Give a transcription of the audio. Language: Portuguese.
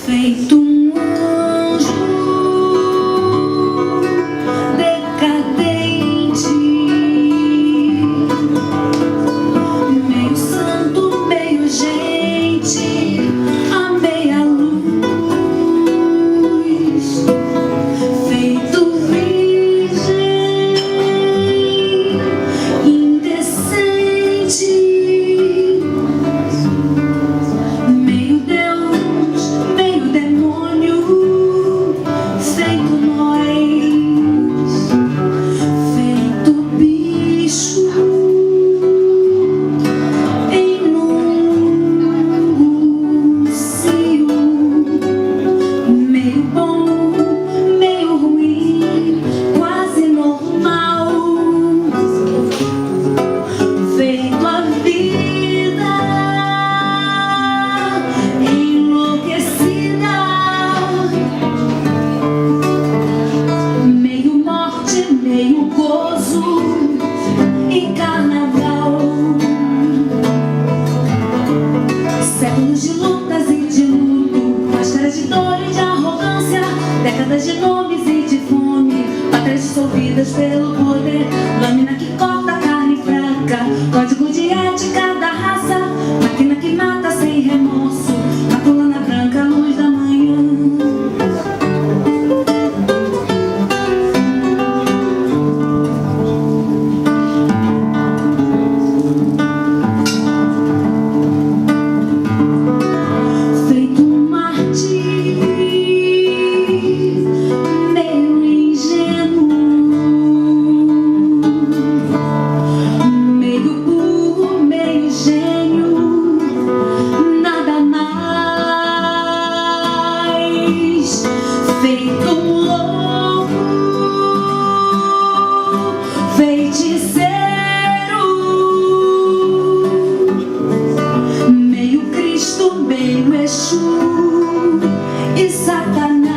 feito um anjo decadente, meio santo, meio gente, a meia luz, feito virgem, indecente, meio Deus, meio demônio, feito nós, feito bicho, enúncio, meio bom, meio ruim, quase normal, feito a vida enlouquecida, meio morte, meio gozo e carnaval, séculos de lutas e de luto, máscaras de dor e de arrogância, décadas de nomes e de fome, pátrias dissolvidas pelo poder, lâmina que corta a carne fraca, código de ética da raça, máquina que mata sem remorso, maculana branca, luz da manhã. Feito um mártir, meio ingênuo, meio burro, meio gênio, nada mais, feito um louco, feiticeiro, meio Cristo, meio Exu e Satanás.